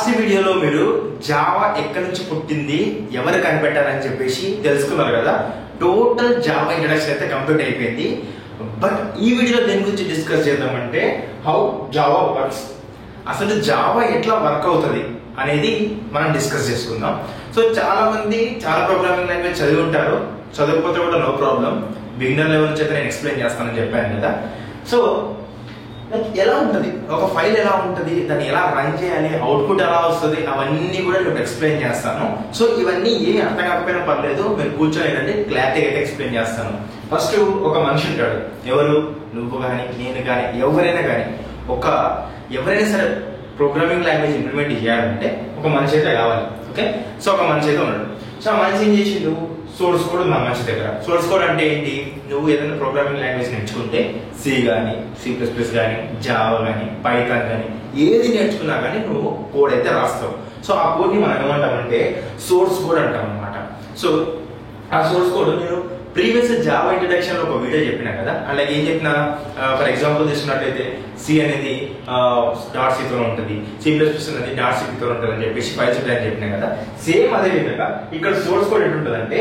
Last వీడియోలో మీరు Java ఎక్కడి నుంచి పుట్టింది, ఎవరు కనిపెట్టారని చెప్పేసి తెలుసుకున్నారు కదా. టోటల్ జావా ఇంట్రడక్షన్ అయితే కంప్లీట్ అయిపోయింది. బట్ ఈ వీడియోలో దేని గురించి డిస్కస్ చేద్దామంటే హౌ జావా వర్క్స్, అసలు జావా ఎట్లా వర్క్ అవుతుంది అనేది మనం డిస్కస్ చేసుకుందాం. సో చాలా మంది చాలా ప్రోగ్రామింగ్ లాంగ్వేజ్ చదివి ఉంటారు, చదవకపోతే కూడా నో ప్రాబ్లం. బిగినర్ లెవెల్ నుంచి అయితే నేను ఎక్స్ప్లెయిన్ చేస్తానని చెప్పాను కదా. సో ఎలా ఉంటుంది, ఒక ఫైల్ ఎలా ఉంటుంది, దాన్ని ఎలా రన్ చేయాలి, అవుట్పుట్ ఎలా వస్తుంది, అవన్నీ కూడా నేను ఎక్స్ప్లెయిన్ చేస్తాను. సో ఇవన్నీ ఏమి అర్థం కాకపోయినా పర్లేదు, మీరు కూర్చొని క్లారిటీగా అయితే ఎక్స్ప్లెయిన్ చేస్తాను. ఫస్ట్ ఒక మనిషి ఉంటాడు, ఎవరు, నువ్వు కానీ నేను కానీ ఎవరైనా కానీ, ఎవరైనా సరే ప్రోగ్రామింగ్ లాంగ్వేజ్ ఇంప్లిమెంట్ చేయాలంటే ఒక మనిషి అయితే కావాలి. ఓకే, సో ఒక మనిషి అయితే ఉన్నాడు. సో ఆ మనిషి ఏం చేసిండు, సోర్స్ కోడ్ ఉంది ఆ మనిషి దగ్గర. సోర్స్ కోడ్ అంటే ఏంటి, నువ్వు ఏదైనా ప్రోగ్రామింగ్ లాంగ్వేజ్ నేర్చుకుంటే సి కానీ C++ కానీ జావా కానీ పైథాన్ కానీ ఏది నేర్చుకున్నా కానీ నువ్వు కోడ్ అయితే రాస్తావు. సో ఆ కోడ్ని మనం ఏమంటామంటే సోర్స్ కోడ్ అంటాం అనమాట. సో ఆ సోర్స్ కోడ్ నేను ప్రీవియస్ జావా ఇంట్రడక్షన్ లో ఒక వీడియో చెప్పినా కదా. అలాగే ఏం చెప్పినా, ఫర్ ఎగ్జాంపుల్ తీసుకున్నట్లయితే సి అనేది .c తో ఉంటుంది, C++ అనేది .cp తో ఉంటుంది అని చెప్పేసి ఫైల్స్ ఉంటాయని చెప్పినా కదా. సేమ్ అదే విధంగా ఇక్కడ సోర్స్ కోడ్ ఎట్లుంటుంది అంటే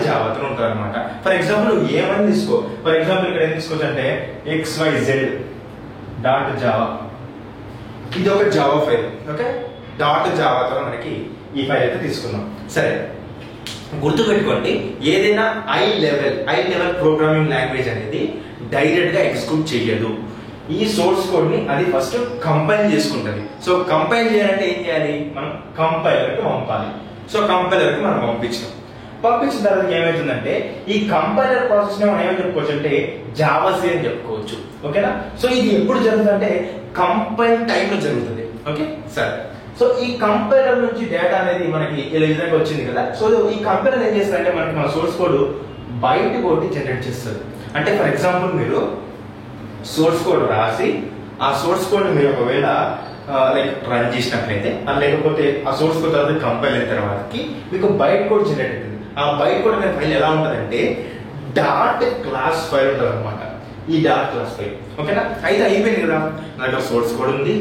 .java తో ఉంటుంది అనమాట. ఫర్ ఎగ్జాంపుల్ నువ్వు ఏమని తీసుకో, ఫర్ ఎగ్జాంపుల్ ఇక్కడ ఏం తీసుకోవచ్చు అంటే XYZ .java, ఇది ఒక జావా ఫైల్. ఓకే, .java తో మనకి ఈ ఫైల్ అయితే తీసుకున్నాం. సరే, గుర్తుపెట్టుకోండి, ఏదైనా ఐ లెవెల్ ప్రోగ్రామింగ్ లాంగ్వేజ్ అనేది డైరెక్ట్ గా ఎగ్జిక్యూట్ చేయదు. ఈ సోర్స్ కోడ్ ని అది ఫస్ట్ కంపైల్ చేసుకుంటది. సో కంపైల్ చేయాలంటే ఏం చేయాలి, మనం కంపైలర్ కి పంపాలి. సో కంపైలర్ కి మనం పంపించిన తర్వాత ఏమవుతుందంటే ఈ కంపైలర్ ప్రాసెస్ ని మనం ఏమని చెప్పుకోవచ్చు అంటే జావాసీ అని చెప్పుకోవచ్చు. ఓకేనా. సో ఇది ఎప్పుడు జరుగుతుంది అంటే కంపైల్ టైం లో జరుగుతుంది. ఓకే, సరే. సో ఈ కంపైలర్ నుంచి డేటా అనేది మనకి ఇలా విధంగా వచ్చింది కదా. సో ఈ కంపైలర్ ఏం చేస్తారంటే మనకి మన సోర్స్ కోడ్ బయట కోడ్ జనరేట్ చేస్తుంది. అంటే ఫర్ ఎగ్జాంపుల్ మీరు సోర్స్ కోడ్ రాసి ఆ సోర్స్ కోడ్ మీరు ఒకవేళ రన్ చేసినట్లయితే, లేకపోతే ఆ సోర్స్ కోడ్ తర్వాత కంపైల్ అయిన తర్వాతకి మీకు బైట్ కోడ్ జనరేట్ అవుతుంది. ఆ బైట్ కోడ్ అనే ఫైల్ ఎలా ఉంటుందంటే .class ఫైల్ ఉంటుంది అనమాట. ఈ .class ఫైల్. ఓకేనా. అయితే అయిపోయింది కదా, నా దగ్గర సోర్స్ కోడ్ ఉంది,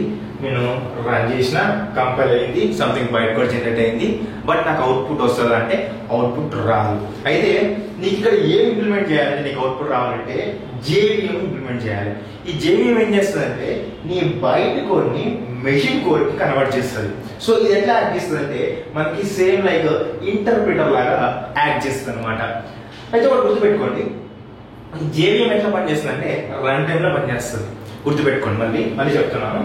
నేను రన్ చేసిన, కంపైల్ అయింది, సంథింగ్ బైట్ కోడ్ జనరేట్ అయింది. బట్ నాకు అవుట్పుట్ వస్తుంది అంటే అవుట్పుట్ రాదు. అయితే నీకు ఇక్కడ ఏం ఇంప్లిమెంట్ చేయాలంటే, నీకు అవుట్పుట్ రావాలంటే JVM ఇంప్లిమెంట్ చేయాలి. ఈ JVM ఏం చేస్తుందంటే నీ బైట్ కోడ్ ని మెషిన్ కోడ్ కి కన్వర్ట్ చేస్తుంది. సో ఇది ఎట్లా యాక్ట్ చేస్తుంది అంటే మనకి సేమ్ ఇంటర్ప్రిటర్ లాగా యాక్ట్ చేస్తుంది అనమాట. అయితే ఒకటి గుర్తుపెట్టుకోండి, JVM ఎట్లా పనిచేస్తుంది అంటే రన్ టైమ్ లో పనిచేస్తుంది. గుర్తుపెట్టుకోండి, మళ్ళీ చెప్తున్నాను.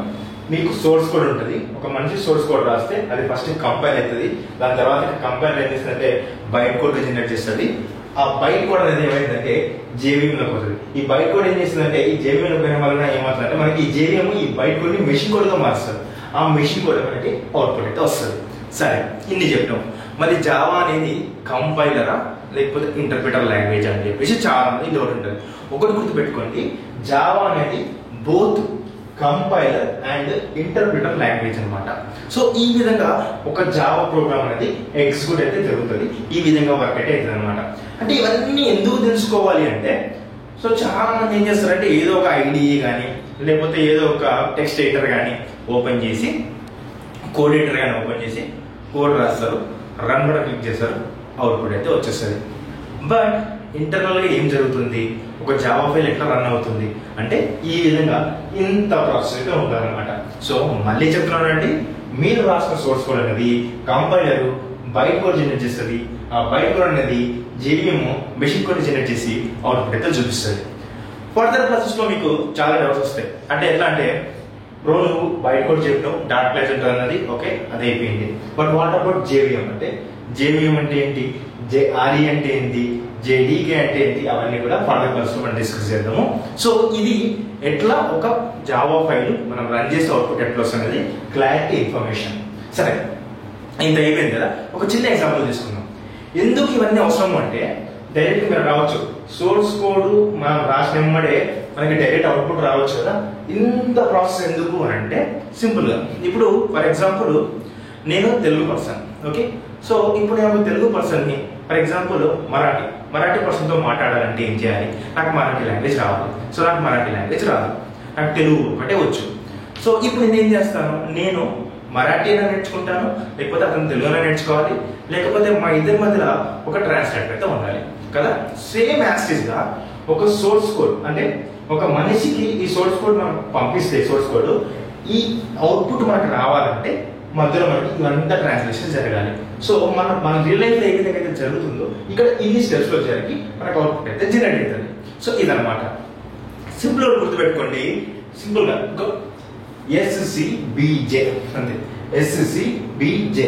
మీకు సోర్స్ కోడ్ ఉంటుంది, ఒక మనిషి సోర్స్ కోడ్ రాస్తే అది ఫస్ట్ కంపైల్ అవుతుంది. దాని తర్వాత కంపైల్ ఏం చేస్తుందంటే బైట్ కోడ్ జనరేట్ చేస్తుంది. ఆ బైట్ కోడ్ అనేది ఏమైందంటే JVM లోకి పోతుంది. ఈ బైట్ కోడ్ ఏం చేస్తుందంటే ఈ JVM లో పోయిన వలన ఏమవుతుందంటే మనకి ఈ JVM ఈ బైట్ కోడ్ ని మెషిన్ కోడ్ గా మారుస్తుంది. ఆ మెషిన్ కోడ్ మనకి అవుట్పుట్ అయితే వస్తుంది. సరే, ఇన్ని చెప్పాం. మరి జావా అనేది కంపైలరా లేకపోతే ఇంటర్ప్రిటర్ లాంగ్వేజ్ అని చెప్పేసి చాలా మంది డౌట్ ఉంటుంది. ఒకటి గుర్తుపెట్టుకోండి, జావా అనేది both compiler and interpreter language అనమాట. సో ఈ విధంగా ఒక జావా ప్రోగ్రామ్ అనేది ఎగ్జిక్యూట్ అయితే జరుగుతుంది. ఈ విధంగా వర్క్ అయితే అవుతుంది అనమాట. అంటే ఇవన్నీ ఎందుకు తెలుసుకోవాలి అంటే, సో చాలా మంది ఏం చేస్తారంటే ఏదో ఒక IDE కానీ లేకపోతే ఏదో ఒక టెక్స్ట్ ఎడిటర్ కానీ ఓపెన్ చేసి, కోడ్ ఎడిటర్ కానీ ఓపెన్ చేసి కోడ్ రాస్తారు, రన్ కూడా క్లిక్ చేస్తారు, అవుట్పుట్ అయితే వచ్చేస్తుంది. బట్ ఇంటర్నల్ గా ఏం జరుగుతుంది, ఒక జావా ఫైల్ ఎట్లా రన్ అవుతుంది అంటే ఈ విధంగా ఇంత ప్రాసెస్ అయితే ఉంటుందన్నమాట. సో మళ్ళీ చెప్తున్నానండి, మీరు రాసిన సోర్స్ కోడ్ అనేది కంపైలర్ బైట్ కోడ్ జనరేట్ చేస్తుంది. ఆ బైట్ కోడ్ అనేది JVM మెషిన్ కోడ్ జనరేట్ చేసి అవుట్పుట్ అయితే చూపిస్తుంది. ఫర్దర్ క్లాసెస్ లో మీకు చాలా డౌట్స్ వస్తాయి. అంటే ఎట్లా అంటే, బ్రో నువ్వు బైట్ కోడ్ చెప్పినావు, .class ఉంటుంది అన్నది ఓకే, అది అయిపోయింది. బట్ వాట్ అబౌట్ JVM అంటే, JVM అంటే ఏంటి, RE అంటే ఏంటి, JDK అంటే ఏంటి, అవన్నీ కూడా ఫర్దర్ క్లాస్ లో మనం డిస్కస్ చేద్దాము. సో ఇది ఎట్లా ఒక జావా ఫైల్ మనం రన్ చేసే అవుట్పుట్ ఎట్లా వస్తుంది క్లారిటీ ఇన్ఫర్మేషన్. సరే, ఇంత అయిపోయింది కదా. ఒక చిన్న ఎగ్జాంపుల్ తీసుకుందాం. ఎందుకు ఇవన్నీ అవసరం అంటే, డైరెక్ట్ మీరు రావచ్చు, సోర్స్ కోడ్ మనం రాసిన వెంబడే మనకి డైరెక్ట్ అవుట్పుట్ రావచ్చు కదా. ఇంత ప్రాసెస్ ఎందుకు అని అంటే సింపుల్ గా, ఇప్పుడు ఫర్ ఎగ్జాంపుల్ నేను తెలుగు పర్సన్. ఓకే, సో ఇప్పుడు నేను తెలుగు పర్సన్ ని ఫర్ ఎగ్జాంపుల్ మరాఠీ పర్సన్ తో మాట్లాడాలంటే ఏం చేయాలి, నాకు మరాఠీ లాంగ్వేజ్ రావాలి. సో నాకు మరాఠీ లాంగ్వేజ్ రాదు, నాకు తెలుగు ఒకటే వచ్చు. సో ఇప్పుడు నేను ఏం చేస్తాను, నేను మరాఠీ అయినా నేర్చుకుంటాను, లేకపోతే అతను తెలుగులో నేర్చుకోవాలి, లేకపోతే మా ఇద్దరి మధ్యలో ఒక ట్రాన్స్లేటర్ అయితే ఉండాలి కదా. సేమ్ యాస్టిస్గా ఒక సోర్స్ కోడ్, అంటే ఒక మనిషికి ఈ సోర్స్ కోడ్ మనం పంపిస్తే సోర్స్ కోడ్ ఈ అవుట్పుట్ మనకు రావాలంటే మధ్యలో మనకి ఇవంతా ట్రాన్స్లేషన్ జరగాలి. సో మన రియల్ లైఫ్ లో ఏ విధంగా అయితే జరుగుతుందో ఇక్కడ ఇన్ని స్టెప్స్ లో జరిగి మనకు అవుట్పుట్ అయితే జనరేట్ అవుతుంది. సో ఇదనమాట. సింపుల్ గుర్తుపెట్టుకోండి, సింపుల్ గా SCBJ అంతే, SCBJ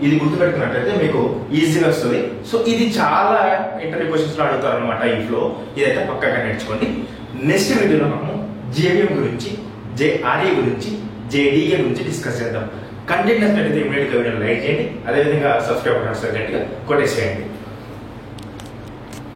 ఇది గుర్తుపెట్టుకున్నట్లయితే మీకు ఈజీగా వస్తుంది. సో ఇది చాలా ఇంటర్వ్యూ క్వశ్చన్స్ లో అడుగుతారు అనమాట ఈ ఫ్లో. ఇదైతే పక్కగా నేర్చుకోండి. నెక్స్ట్ వీడియోలో మనము JVM గురించి, JRE గురించి, JDK గురించి డిస్కస్ చేద్దాం. కంటెంట్ నచ్చినట్లయితే ఇమీడియట్ గా వీడియో లైక్ చేయండి, అదేవిధంగా సబ్స్క్రైబ్ బటన్ గట్టిగా కొట్టేసేయండి.